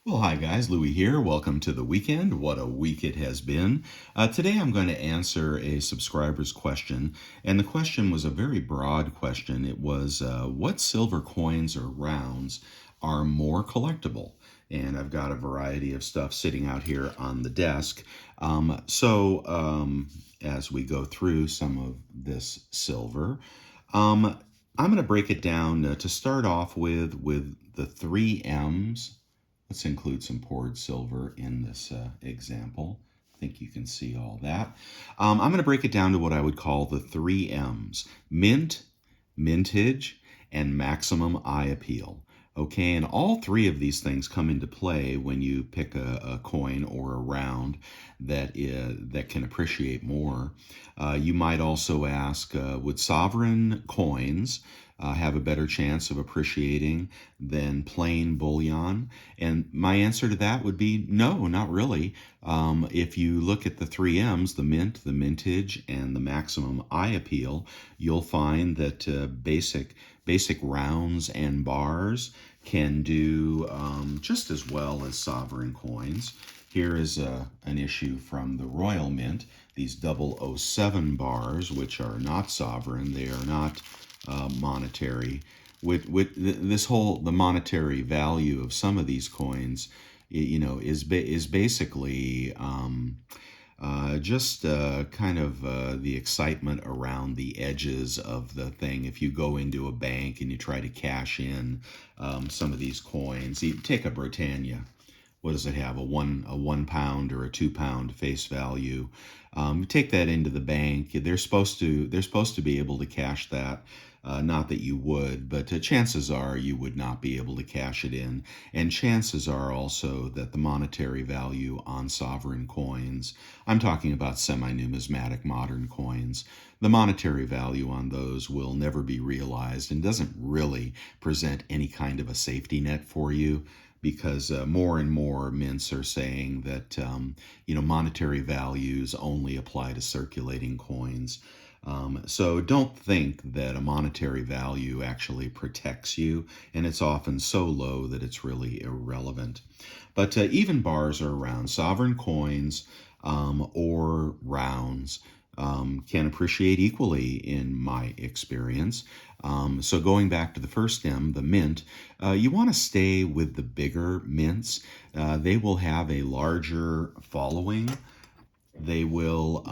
Well, hi guys, Louie here. Welcome to the weekend. What a week it has been. Today I'm going to answer a subscriber's question, and the question was a very broad question. It was, what silver coins or rounds are more collectible? And I've got a variety of stuff sitting out here on the desk. As we go through some of this silver, I'm going to break it down to start off with the three M's. Let's include some poured silver in this example. I think you can see all that. I'm going to break it down to what I would call the three M's: mint, mintage, and maximum eye appeal. Okay, and all three of these things come into play when you pick a coin or a round that can appreciate more. You might also ask, would sovereign coins have a better chance of appreciating than plain bullion? And my answer to that would be no, not really. If you look at the three M's, the mint, the mintage, and the maximum eye appeal, you'll find that basic rounds and bars can do just as well as sovereign coins. Here is an issue from the Royal Mint, these 007 bars, which are not sovereign. They are not monetary. With the monetary value of some of these coins, is basically just kind of the excitement around the edges of the thing. If you go into a bank and you try to cash in some of these coins, you take a Britannia. What does it have? A 1 pound or a 2 pound face value. Take that into the bank. They're supposed to be able to cash that. Not that you would, but chances are you would not be able to cash it in. And chances are also that the monetary value on sovereign coins, I'm talking about semi-numismatic modern coins, the monetary value on those will never be realized and doesn't really present any kind of a safety net for you, because more and more mints are saying that monetary values only apply to circulating coins. So don't think that a monetary value actually protects you, and it's often so low that it's really irrelevant. But even bars are around. Sovereign coins or rounds can appreciate equally in my experience. So going back to the first M, the mint, you want to stay with the bigger mints. They will have a larger following. They will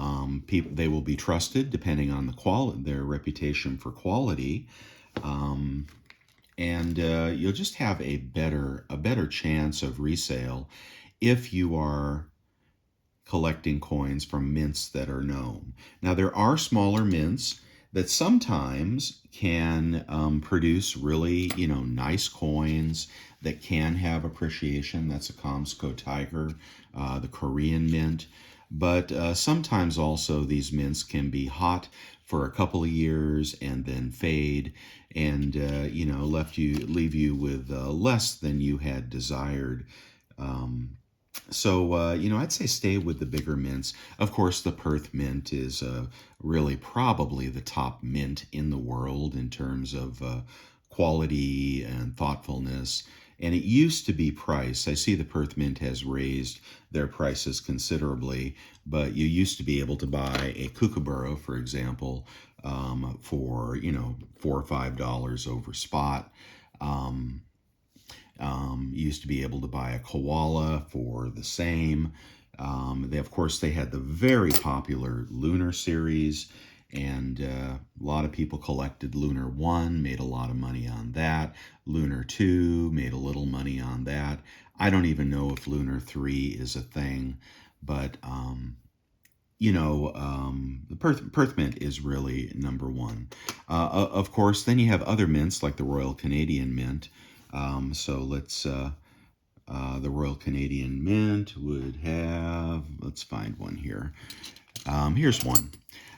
be trusted depending on the quality, their reputation for quality, and you'll just have a better chance of resale if you are collecting coins from mints that are known. Now, there are smaller mints that sometimes can produce really, nice coins that can have appreciation. That's a Comsco Tiger, the Korean mint. But sometimes also these mints can be hot for a couple of years and then fade, and leave you with less than you had desired. I'd say stay with the bigger mints. Of course, the Perth mint is really probably the top mint in the world in terms of quality and thoughtfulness. And it used to be priced. I see the Perth mint has raised their prices considerably, but you used to be able to buy a Kookaburra, for example, for $4 or $5 over spot. You used to be able to buy a koala for the same. Of course, they had the very popular Lunar series, and a lot of people collected Lunar 1, made a lot of money on that. Lunar 2 made a little money on that. I don't even know if Lunar 3 is a thing, but the Perth Mint is really number one. Of course, then you have other mints like the Royal Canadian Mint. The Royal Canadian Mint would have, let's find one here. Here's one.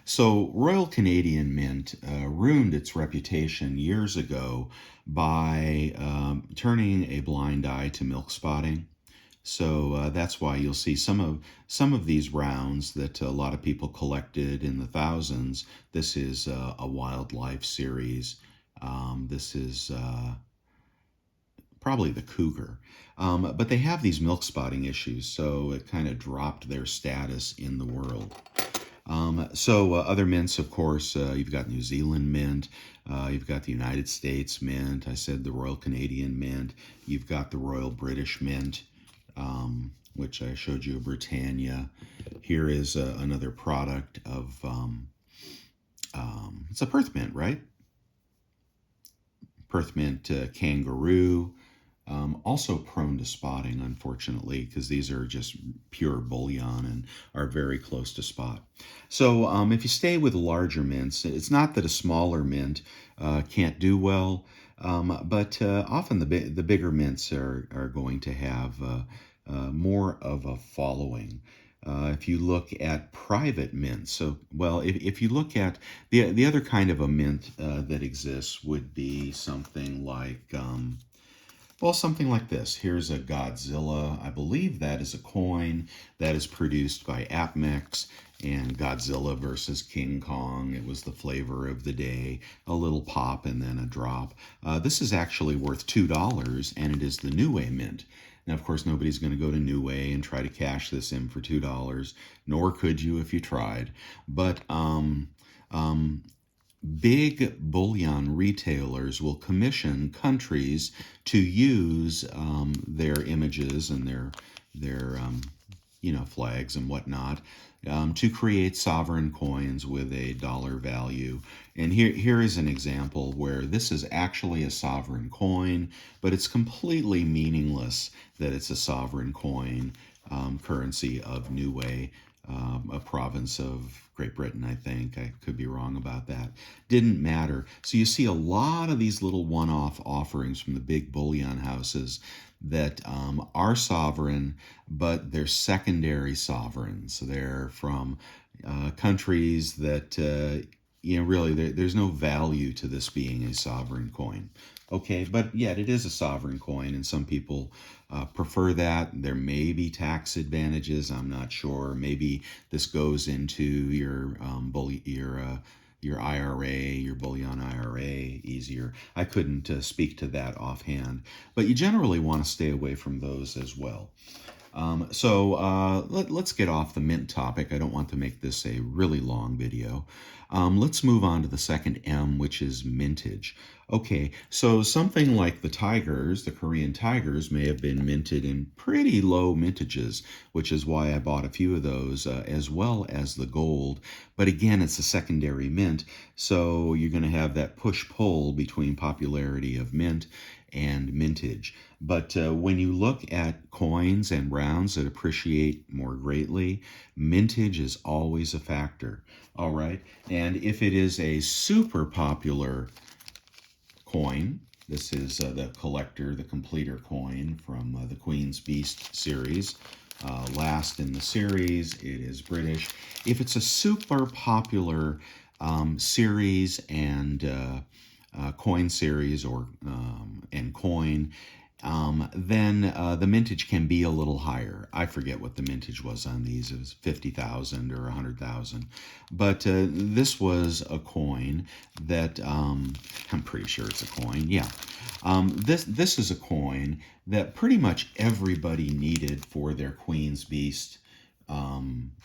So Royal Canadian Mint ruined its reputation years ago by turning a blind eye to milk spotting. So that's why you'll see some of these rounds that a lot of people collected in the thousands. This is a wildlife series. This is probably the cougar. But they have these milk spotting issues, so it kind of dropped their status in the world. Other mints, of course, you've got New Zealand mint, you've got the United States mint, I said the Royal Canadian mint, you've got the Royal British mint, which I showed you, Britannia. Here is another product of, it's a Perth mint, right? Perth mint kangaroo. Also prone to spotting, unfortunately, because these are just pure bullion and are very close to spot. So if you stay with larger mints, it's not that a smaller mint can't do well, but often the bigger mints are going to have more of a following. If you look at private mints, so well, if you look at the other kind of a mint that exists would be something like well, something like this. Here's a Godzilla. I believe that is a coin that is produced by Apmex, and Godzilla versus King Kong. It was the flavor of the day. A little pop and then a drop. This is actually worth $2, and it is the Niue mint. Now, of course, nobody's going to go to Niue and try to cash this in for $2, nor could you if you tried. But big bullion retailers will commission countries to use their images and their flags and whatnot to create sovereign coins with a dollar value. And here is an example where this is actually a sovereign coin, but it's completely meaningless that it's a sovereign coin, currency of Niue. A province of Great Britain, I think. I could be wrong about that. Didn't matter. So you see a lot of these little one-off offerings from the big bullion houses that are sovereign, but they're secondary sovereigns. They're from countries that, really there's no value to this being a sovereign coin. Okay, but yet it is a sovereign coin, and some people prefer that. There may be tax advantages. I'm not sure. Maybe this goes into your your IRA, your bullion IRA, easier. I couldn't speak to that offhand, but you generally want to stay away from those as well. Let's get off the mint topic. I don't want to make this a really long video. Let's move on to the second M, which is mintage. Okay, so something like the tigers, the Korean tigers, may have been minted in pretty low mintages, which is why I bought a few of those, as well as the gold. But again, it's a secondary mint, so you're going to have that push-pull between popularity of mint and mintage. But when you look at coins and rounds that appreciate more greatly, mintage is always a factor. All right, and if it is a super popular coin, this is the collector, the completer coin from the Queen's Beast series. Last in the series, it is British. If it's a super popular series and coin series or and coin, then the mintage can be a little higher. I forget what the mintage was on these. It was 50,000 or 100,000. But this was a coin that I'm pretty sure it's a coin. Yeah. This is a coin that pretty much everybody needed for their Queen's Beast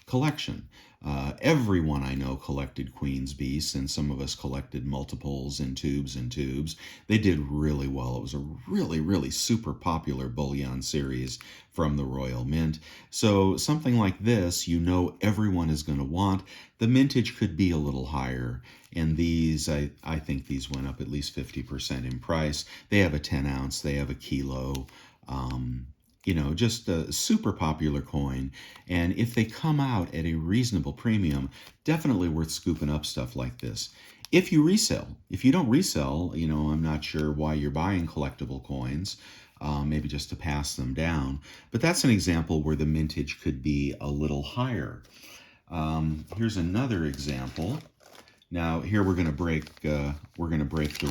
collection. Everyone I know collected Queen's Beasts, and some of us collected multiples and tubes and tubes. They did really well. It was a really, really super popular bullion series from the Royal Mint. So something like this, everyone is going to want. The mintage could be a little higher, and these, I think these went up at least 50% in price. They have a 10 ounce, they have a kilo. Just a super popular coin. And if they come out at a reasonable premium, definitely worth scooping up stuff like this. If you resell, if you don't resell, I'm not sure why you're buying collectible coins, maybe just to pass them down. But that's an example where the mintage could be a little higher. Here's another example. Now here we're going to break the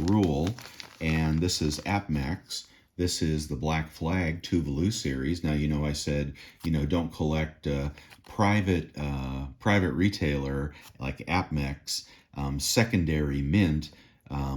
rule, and this is Apmex. This is the Black Flag Tuvalu series. Now, I said, don't collect private retailer like Apmex, secondary mint.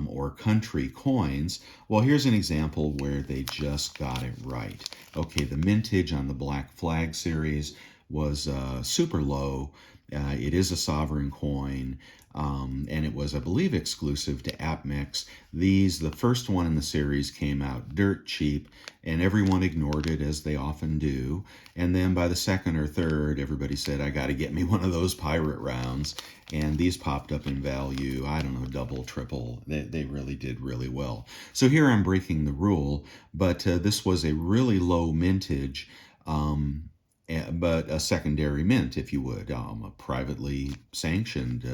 or country coins. Well, here's an example where they just got it right. Okay, the mintage on the Black Flag series was super low. It is a sovereign coin, and it was, I believe, exclusive to AppMix. The first one in the series came out dirt cheap, and everyone ignored it, as they often do. And then by the second or third, everybody said, I got to get me one of those pirate rounds. And these popped up in value, I don't know, double, triple. They really did really well. So here I'm breaking the rule, but this was a really low mintage. But a secondary mint, if you would, a privately sanctioned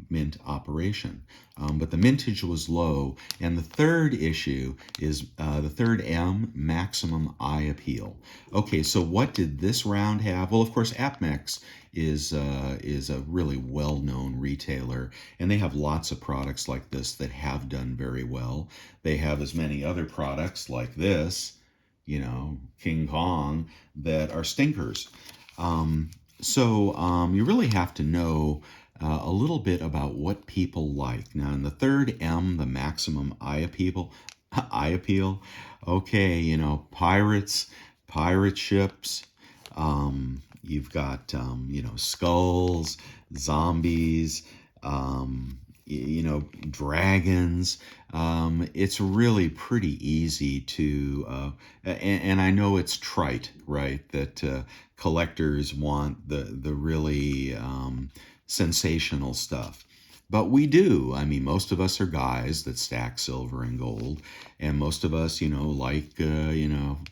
mint operation. But the mintage was low. And the third issue is the third M, maximum eye appeal. Okay, so what did this round have? Well, of course, AppMex is a really well-known retailer, and they have lots of products like this that have done very well. They have as many other products like this, King Kong, that are stinkers. So you really have to know a little bit about what people like. Now, in the third M, the maximum eye appeal. Okay, pirates, pirate ships. You've got skulls, zombies. Dragons. It's really pretty easy to, and I know it's trite, right? That collectors want the really sensational stuff. But we do. I mean, most of us are guys that stack silver and gold, and most of us, like,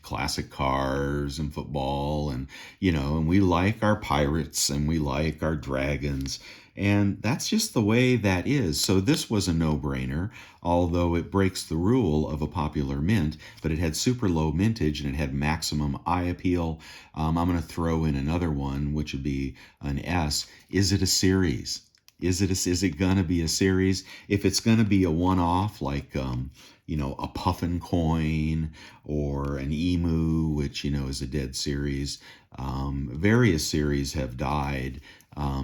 classic cars and football, and we like our pirates and we like our dragons. And that's just the way that is. So this was a no-brainer, although it breaks the rule of a popular mint, but it had super low mintage and it had maximum eye appeal. I'm going to throw in another one, which would be an S. Is it a series? Is it going to be a series? If it's going to be a one-off, like, a puffin coin or an emu, which, is a dead series. Various series have died.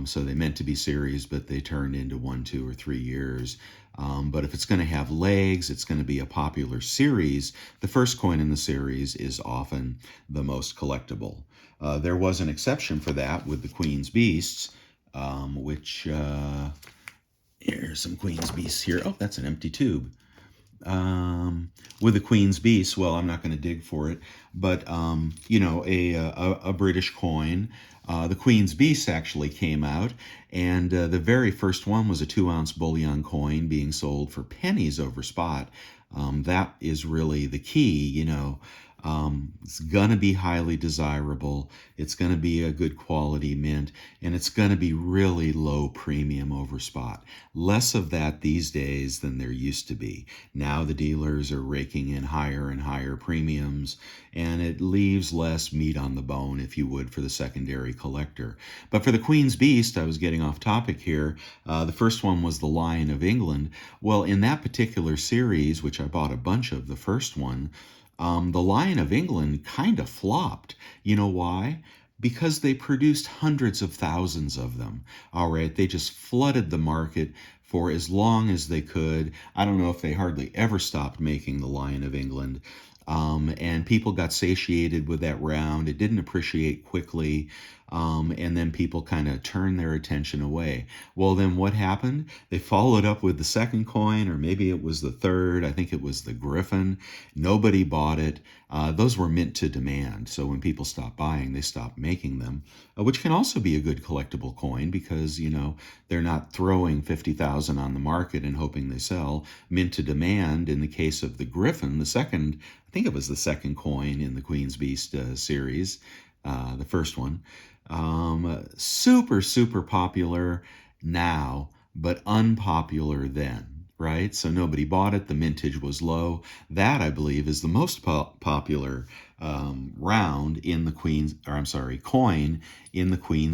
So they meant to be series, but they turned into 1, 2, or 3 years. But if it's going to have legs, it's going to be a popular series. The first coin in the series is often the most collectible. There was an exception for that with the Queen's Beasts, which, here's some Queen's Beasts here. Oh, that's an empty tube. With the Queen's Beast, well, I'm not going to dig for it, but a British coin. The Queen's Beast actually came out, and the very first one was a 2-ounce bullion coin being sold for pennies over spot. That is really the key, It's going to be highly desirable. It's going to be a good quality mint, and it's going to be really low premium over spot. Less of that these days than there used to be. Now the dealers are raking in higher and higher premiums, and it leaves less meat on the bone, if you would, for the secondary collector. But for the Queen's Beast, I was getting off topic here. The first one was the Lion of England. Well, in that particular series, which I bought a bunch of, the first one, the Lion of England kind of flopped. You know why? Because they produced hundreds of thousands of them. All right, they just flooded the market for as long as they could. I don't know if they hardly ever stopped making the Lion of England. And people got satiated with that round. It didn't appreciate quickly. And then people kind of turned their attention away. Well, then what happened? They followed up with the second coin, or maybe it was the third. I think it was the Griffin. Nobody bought it. Those were mint to demand. So when people stopped buying, they stopped making them, which can also be a good collectible coin because, they're not throwing 50,000 on the market and hoping they sell. Mint to demand, in the case of the Griffin, I think it was the second coin in the Queen's Beast series, the first one. Super, super popular now, but unpopular then, right? So nobody bought it. The mintage was low. That, I believe, is the most popular coin in the Queen's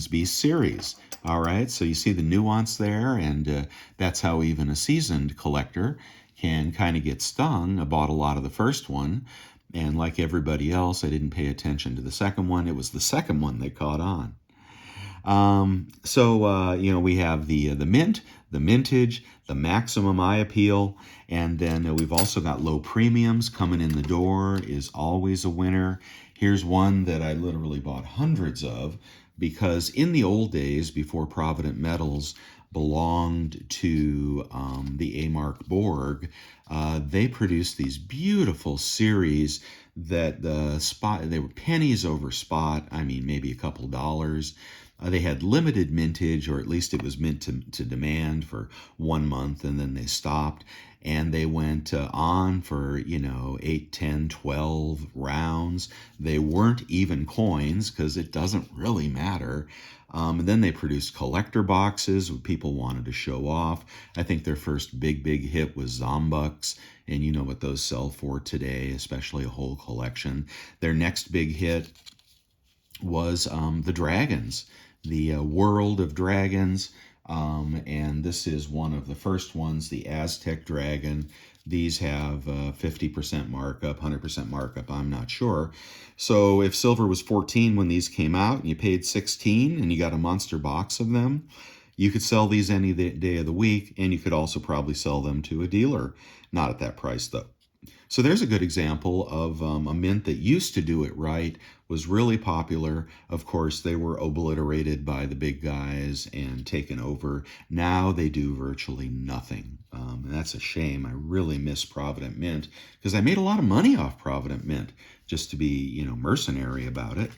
Beast series. All right, so you see the nuance there, and that's how even a seasoned collector can kind of get stung. I bought a lot of the first one, and like everybody else, I didn't pay attention to the second one. It was the second one that caught on. We have the mint, the mintage, the maximum eye appeal, and then we've also got low premiums coming in the door is always a winner. Here's one that I literally bought hundreds of because in the old days, before Provident Metals belonged to the A-Mark Borg, they produced these beautiful series that they were pennies over spot. I mean, maybe a couple dollars. They had limited mintage, or at least it was meant to demand for 1 month, and then they stopped. And they went on for, 8, 10, 12 rounds. They weren't even coins because it doesn't really matter. And then they produced collector boxes when people wanted to show off. I think their first big hit was Zombucks, and you know what those sell for today, especially a whole collection. Their next big hit was the Dragons, the World of Dragons. And this is one of the first ones, the Aztec Dragon. These have 50% markup, 100% markup, I'm not sure. So if silver was 14 when these came out and you paid 16 and you got a monster box of them, you could sell these any day of the week, and you could also probably sell them to a dealer. Not at that price, though. So there's a good example of a mint that used to do it right, was really popular. Of course, they were obliterated by the big guys and taken over. Now they do virtually nothing. And that's a shame. I really miss Provident Mint because I made a lot of money off Provident Mint, just to be, mercenary about it.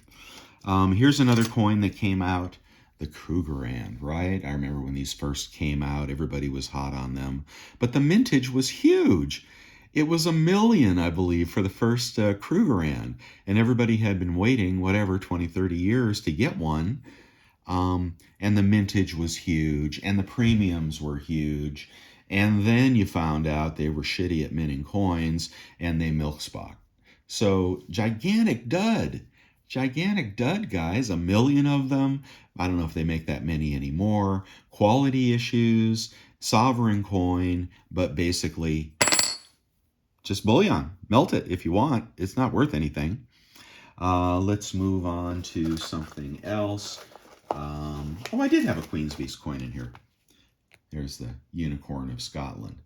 Here's another coin that came out. The Krugerrand, right? I remember when these first came out, everybody was hot on them. But the mintage was huge. It was $1 million, I believe, for the first Krugerrand, and everybody had been waiting, 20, 30 years to get one. And the mintage was huge, and the premiums were huge. And then you found out they were shitty at minting coins, and they milk spot. So gigantic dud, guys. 1 million of them. I don't know if they make that many anymore. Quality issues, sovereign coin, but basically just bullion. Melt it if you want. It's not worth anything. Let's move on to something else. I did have a Queen's Beast coin in here. There's the Unicorn of Scotland.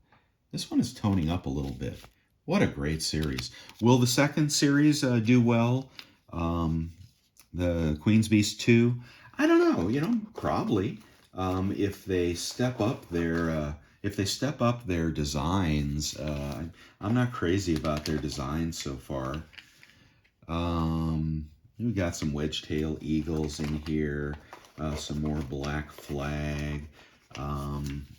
This one is toning up a little bit. What a great series. Will the second series do well? The Queen's Beast 2? I don't know, probably. If they step up their designs. I'm not crazy about their designs so far. We got some wedge-tail eagles in here, some more black flag.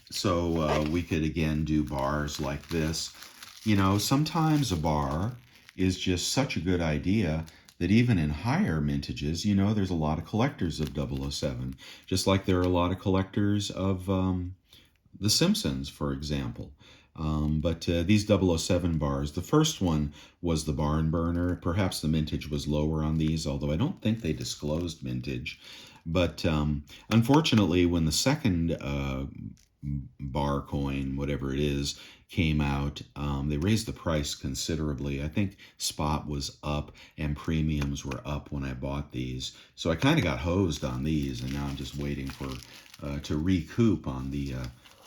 So we could again do bars like this. Sometimes a bar is just such a good idea that even in higher mintages, there's a lot of collectors of 007, just like there are a lot of collectors of The Simpsons, for example. But these 007 bars, the first one was the Barn Burner. Perhaps the mintage was lower on these, although I don't think they disclosed mintage. But unfortunately, when the second bar coin, whatever it is, came out, they raised the price considerably. I think spot was up and premiums were up when I bought these. So I kind of got hosed on these, and now I'm just waiting for to recoup on the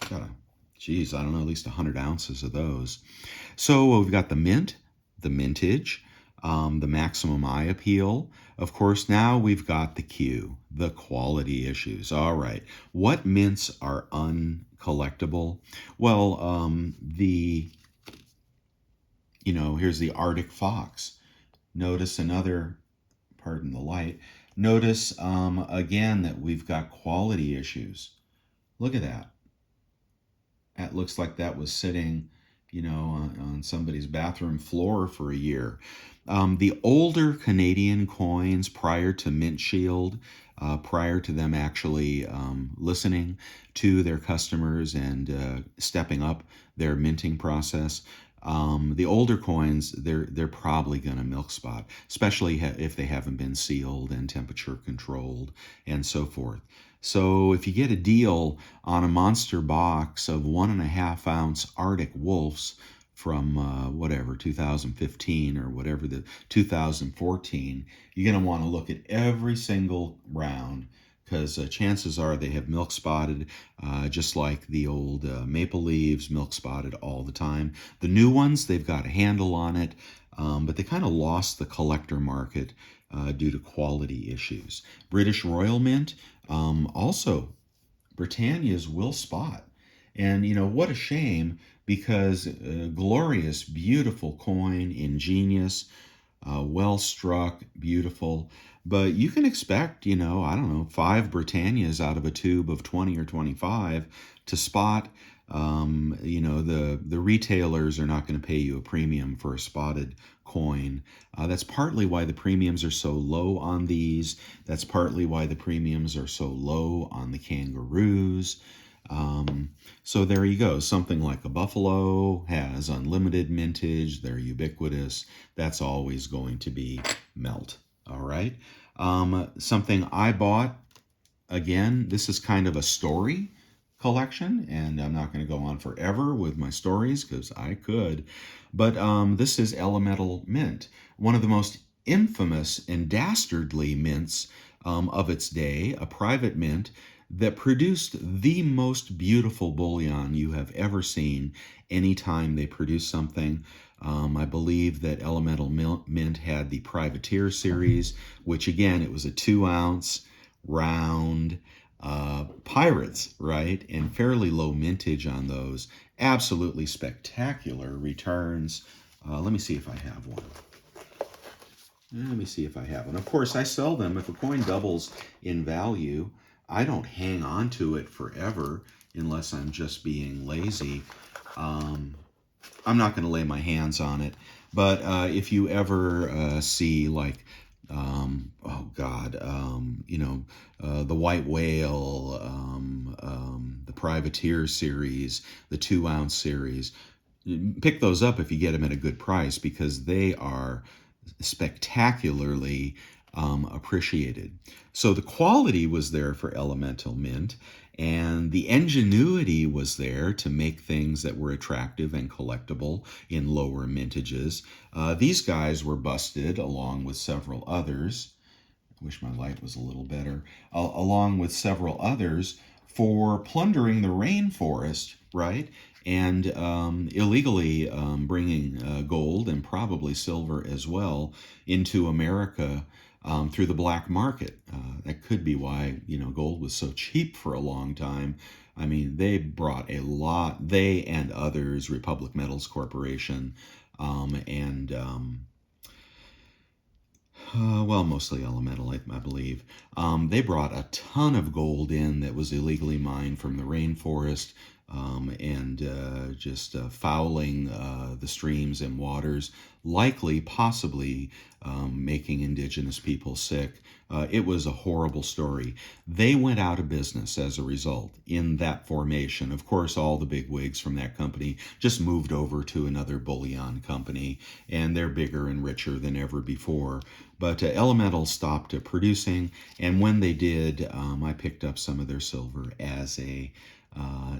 got I don't know, at least 100 ounces of those. So we've got the mint, the mintage, the maximum eye appeal. Of course, now we've got the Q, the quality issues. All right, what mints are uncollectible? Well, here's the Arctic Fox. Notice another, pardon the light. Notice again that we've got quality issues. Look at that. That looks like that was sitting, on somebody's bathroom floor for a year. The older Canadian coins prior to Mint Shield, prior to them actually listening to their customers and stepping up their minting process, the older coins, they're probably going to milk spot, especially if they haven't been sealed and temperature controlled and so forth. So if you get a deal on a monster box of 1.5 ounce Arctic Wolves from 2015 or the 2014, you're going to want to look at every single round because chances are they have milk spotted, just like the old maple leaves, milk spotted all the time. The new ones, they've got a handle on it, but they kind of lost the collector market due to quality issues. British Royal Mint, also Britannia's will spot. And what a shame, because glorious, beautiful coin, ingenious, well struck, beautiful. But you can expect, I don't know, 5 Britannias out of a tube of 20 or 25 to spot. The retailers are not going to pay you a premium for a spotted coin. That's partly why the premiums are so low on these. That's partly why the premiums are so low on the kangaroos. So there you go. Something like a buffalo has unlimited mintage. They're ubiquitous. That's always going to be melt. All right. Something I bought, again, this is kind of a story collection, and I'm not going to go on forever with my stories because I could. But this is Elemental Mint, one of the most infamous and dastardly mints of its day, a private mint that produced the most beautiful bullion you have ever seen anytime they produce something. I believe that Elemental Mint had the Privateer series, which again, it was a 2-ounce round pirates, right? And fairly low mintage on those. Absolutely spectacular returns. Let me see if I have one. Let me see if I have one. Of course, I sell them. If a coin doubles in value, I don't hang on to it forever unless I'm just being lazy. I'm not going to lay my hands on it. But if you ever see like, the White Whale, the Privateer series, the 2-ounce series, pick those up if you get them at a good price, because they are spectacularly appreciated. So the quality was there for Elemental Mint, and the ingenuity was there to make things that were attractive and collectible in lower mintages. These guys were busted along with several others. I wish my light was a little better. Along with several others for plundering the rainforest, right? And illegally bringing gold and probably silver as well into America through the black market. That could be why gold was so cheap for a long time. I mean, they brought a lot. They and others, Republic Metals Corporation, and mostly Elemental, I believe. They brought a ton of gold in that was illegally mined from the rainforest, and just fouling the streams and waters, likely, possibly making indigenous people sick. It was a horrible story. They went out of business as a result in that formation. Of course, all the big wigs from that company just moved over to another bullion company, and they're bigger and richer than ever before. But Elemental stopped producing, and when they did, I picked up some of their silver as a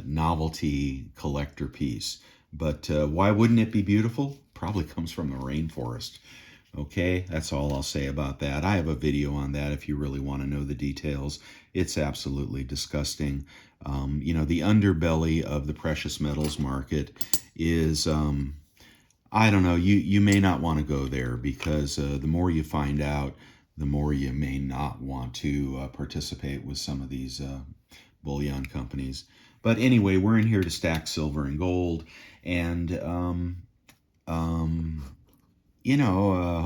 novelty collector piece. But why wouldn't it be beautiful? Probably comes from the rainforest. Okay, that's all I'll say about that. I have a video on that if you really want to know the details. It's absolutely disgusting. The underbelly of the precious metals market is, I don't know, you may not want to go there, because the more you find out, the more you may not want to participate with some of these bullion companies. But anyway, we're in here to stack silver and gold, and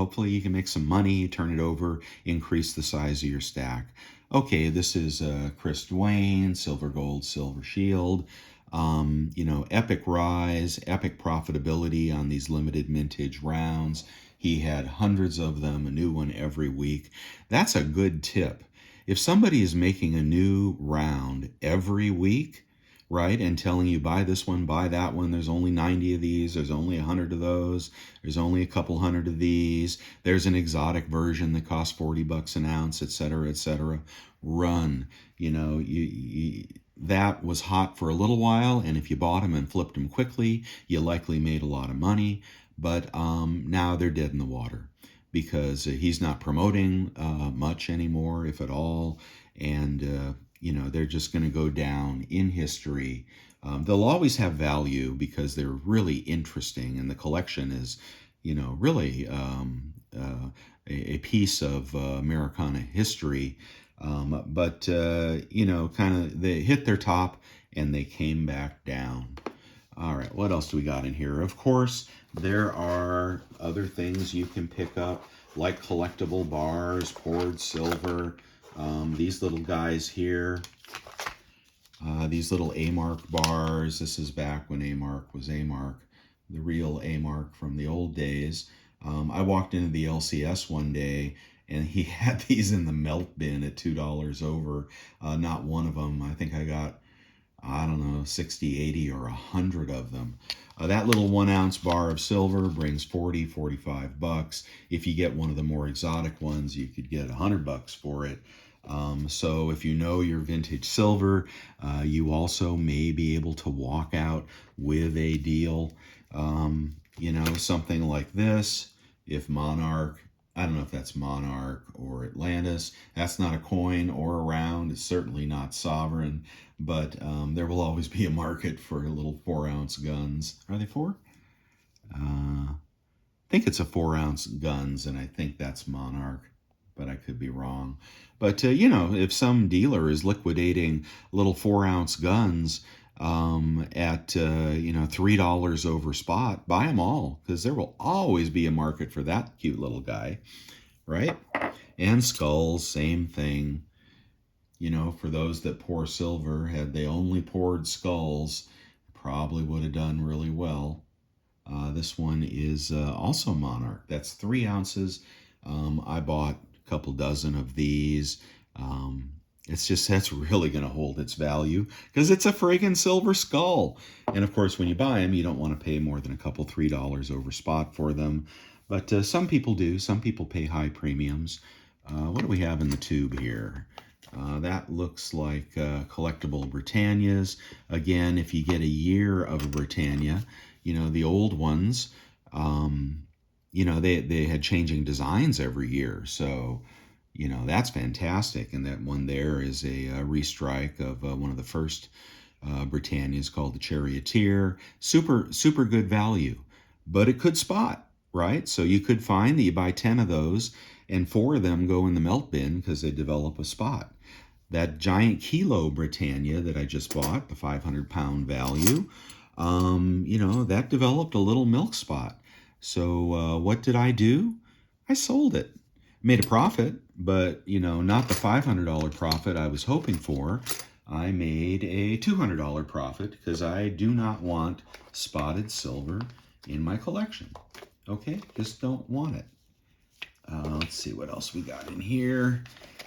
hopefully you can make some money, turn it over, increase the size of your stack. Okay, this is Chris Dwayne, Silver Gold, Silver Shield. Epic rise, epic profitability on these limited mintage rounds. He had hundreds of them, a new one every week. That's a good tip. If somebody is making a new round every week, right, and telling you buy this one, buy that one, there's only 90 of these, there's only 100 of those, there's only a couple hundred of these, there's an exotic version that costs $40 an ounce, etc., run. That was hot for a little while, and if you bought them and flipped them quickly, you likely made a lot of money. But now they're dead in the water. because he's not promoting much anymore, if at all. And, they're just going to go down in history. They'll always have value because they're really interesting, and the collection is, really a piece of Americana history. But kind of they hit their top and they came back down. All right, what else do we got in here? Of course, there are other things you can pick up, like collectible bars, poured silver, these little guys here, these little A-Mark bars. This is back when A-Mark was A-Mark, the real A-Mark from the old days. I walked into the LCS one day, and he had these in the melt bin at $2 over. Not one of them. I think I got, I don't know, 60, 80, or 100 of them. That little 1 ounce bar of silver brings 40, 45 bucks. If you get one of the more exotic ones, you could get 100 bucks for it. So if you know your vintage silver, you also may be able to walk out with a deal. Something like this. If Monarch, I don't know if that's Monarch or Atlantis. That's not a coin or a round. It's certainly not sovereign, but there will always be a market for little 4 ounce guns. Are they 4? I think it's a 4 ounce guns, and I think that's Monarch, but I could be wrong. But, if some dealer is liquidating little 4 ounce guns at, $3 over spot, buy them all, because there will always be a market for that cute little guy, right? And skulls, same thing. For those that pour silver, had they only poured skulls, probably would have done really well. This one is also Monarch. That's 3 ounces. I bought a couple dozen of these. That's really going to hold its value because it's a friggin' silver skull. And of course, when you buy them, you don't want to pay more than a couple $3 over spot for them. But some people do. Some people pay high premiums. What do we have in the tube here? That looks like collectible Britannias. Again, if you get a year of a Britannia, the old ones, they had changing designs every year. So, that's fantastic. And that one there is a restrike of one of the first Britannias called the Charioteer. Super, super good value. But it could spot, right? So you could find that you buy 10 of those and 4 of them go in the melt bin because they develop a spot. That giant kilo Britannia that I just bought, the 500-pound value, that developed a little milk spot. So what did I do? I sold it. Made a profit, but, not the $500 profit I was hoping for. I made a $200 profit because I do not want spotted silver in my collection. Okay, just don't want it. Let's see what else we got in here.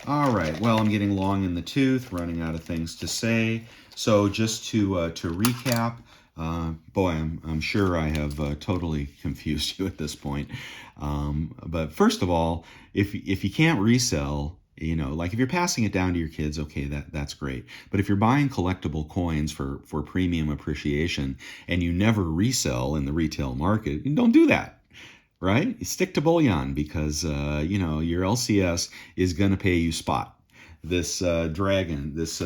All right, well, I'm getting long in the tooth, running out of things to say. So just to recap, boy, I'm sure I have totally confused you at this point. But first of all, if you can't resell, like if you're passing it down to your kids, okay, that's great. But if you're buying collectible coins for premium appreciation and you never resell in the retail market, don't do that. Right? You stick to bullion because, your LCS is going to pay you spot. This dragon, this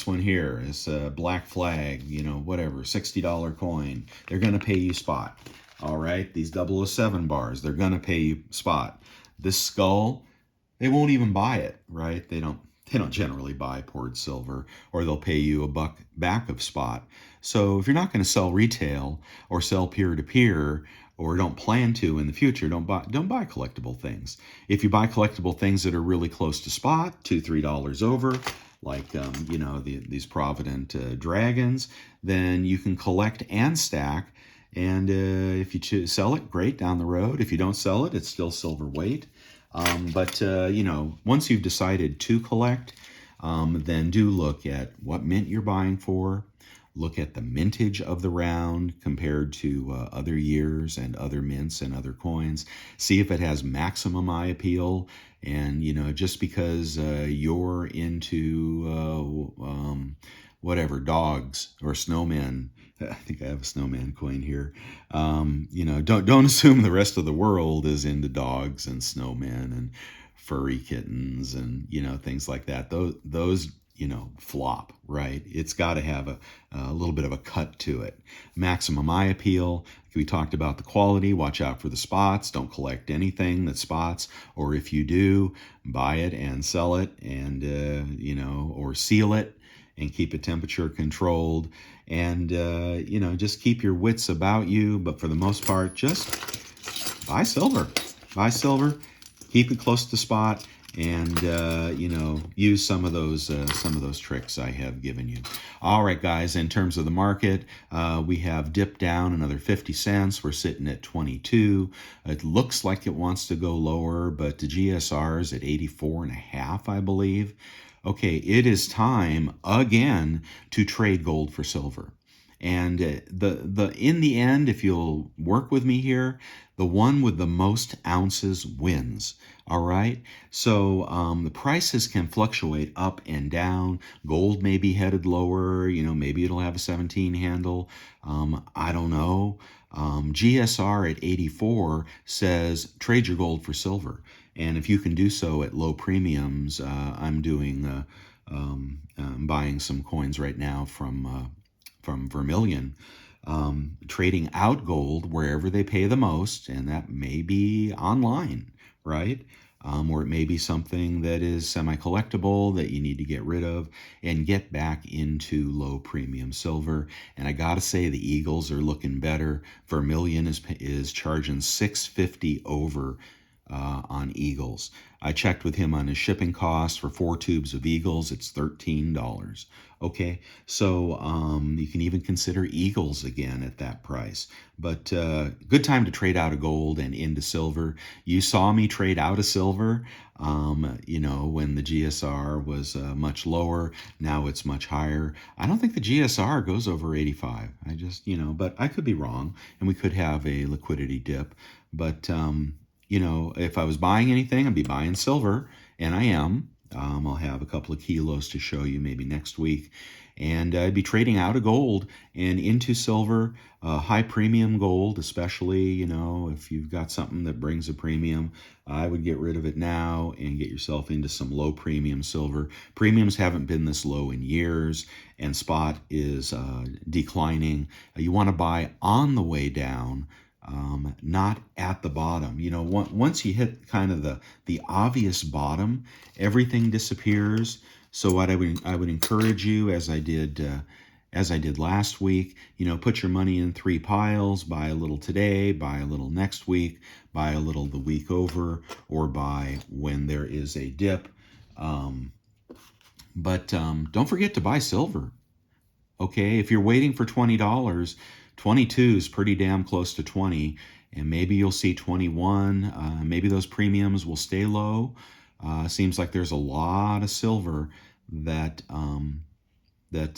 one here, this black flag, whatever, $60 coin, they're going to pay you spot. All right? These 007 bars, they're going to pay you spot. This skull, they won't even buy it, right? They don't generally buy poured silver, or they'll pay you $1 back of spot. So if you're not going to sell retail or sell peer-to-peer, or don't plan to in the future, don't buy collectible things. If you buy collectible things that are really close to spot, $2, $3 over, like these Provident dragons, then you can collect and stack. And if you sell it, great, down the road. If you don't sell it, it's still silver weight. But once you've decided to collect, then do look at what mint you're buying for. Look at the mintage of the round compared to other years and other mints and other coins. See if it has maximum eye appeal. And, just because you're into whatever, dogs or snowmen. I think I have a snowman coin here. Don't assume the rest of the world is into dogs and snowmen and furry kittens and things like that. Those flop, right? It's got to have a little bit of a cut to it. Maximum eye appeal. We talked about the quality. Watch out for the spots. Don't collect anything that spots, or if you do, buy it and sell it, and or seal it and keep it temperature controlled, and just keep your wits about you. But for the most part, just buy silver. Buy silver. Keep it close to spot, and use some of those tricks I have given you. All right, guys. In terms of the market, we have dipped down another 50 cents. We're sitting at 22. It looks like it wants to go lower, but the GSR is at 84.5, I believe. Okay, it is time again to trade gold for silver. And in the end, if you'll work with me here, the one with the most ounces wins. All right. So the prices can fluctuate up and down. Gold may be headed lower. Maybe it'll have a 17 handle. I don't know. GSR at 84 says trade your gold for silver. And if you can do so at low premiums, I'm buying some coins right now from Vermilion, trading out gold wherever they pay the most, and that may be online, right? Or it may be something that is semi-collectible that you need to get rid of and get back into low premium silver. And I gotta say, the Eagles are looking better. Vermilion is charging $6.50 over on Eagles. I checked with him on his shipping costs for 4 tubes of Eagles. It's $13. Okay, so you can even consider Eagles again at that price. But good time to trade out of gold and into silver. You saw me trade out of silver, when the GSR was much lower. Now it's much higher. I don't think the GSR goes over 85. But I could be wrong, and we could have a liquidity dip. But if I was buying anything, I'd be buying silver, and I am. I'll have a couple of kilos to show you maybe next week. And I'd be trading out of gold and into silver, high premium gold, especially, if you've got something that brings a premium. I would get rid of it now and get yourself into some low premium silver. Premiums haven't been this low in years, and spot is declining. You want to buy on the way down. Not at the bottom. Once you hit kind of the obvious bottom, everything disappears. So what I would encourage you, as I did last week, put your money in 3 piles. Buy a little today, buy a little next week, buy a little the week over, or buy when there is a dip. But don't forget to buy silver. Okay, if you're waiting for $20, 22 is pretty damn close to 20, and maybe you'll see 21. Maybe those premiums will stay low. Seems like there's a lot of silver that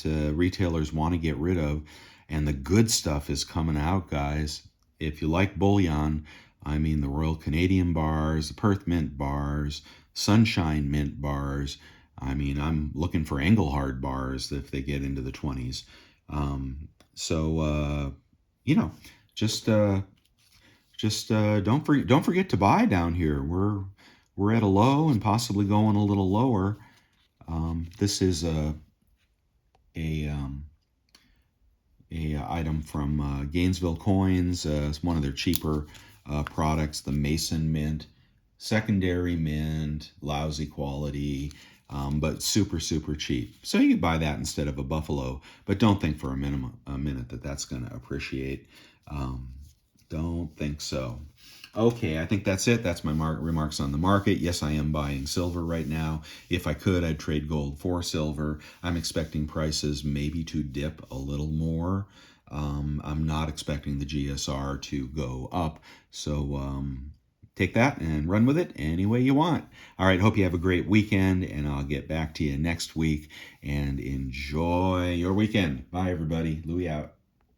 retailers want to get rid of, and the good stuff is coming out, guys. If you like bullion, the Royal Canadian bars, the Perth Mint bars, Sunshine Mint bars. I'm looking for Engelhard bars if they get into the 20s. Don't forget to buy down here. We're at a low and possibly going a little lower. This is a item from Gainesville Coins. It's one of their cheaper products, the Mason Mint, secondary mint, lousy quality. But super, super cheap. So you can buy that instead of a Buffalo, but don't think for a minute that that's going to appreciate. Don't think so. Okay, I think that's it. That's my remarks on the market. Yes, I am buying silver right now. If I could, I'd trade gold for silver. I'm expecting prices maybe to dip a little more. I'm not expecting the GSR to go up. So take that and run with it any way you want. All right, hope you have a great weekend, and I'll get back to you next week. And enjoy your weekend. Bye, everybody. Louis out.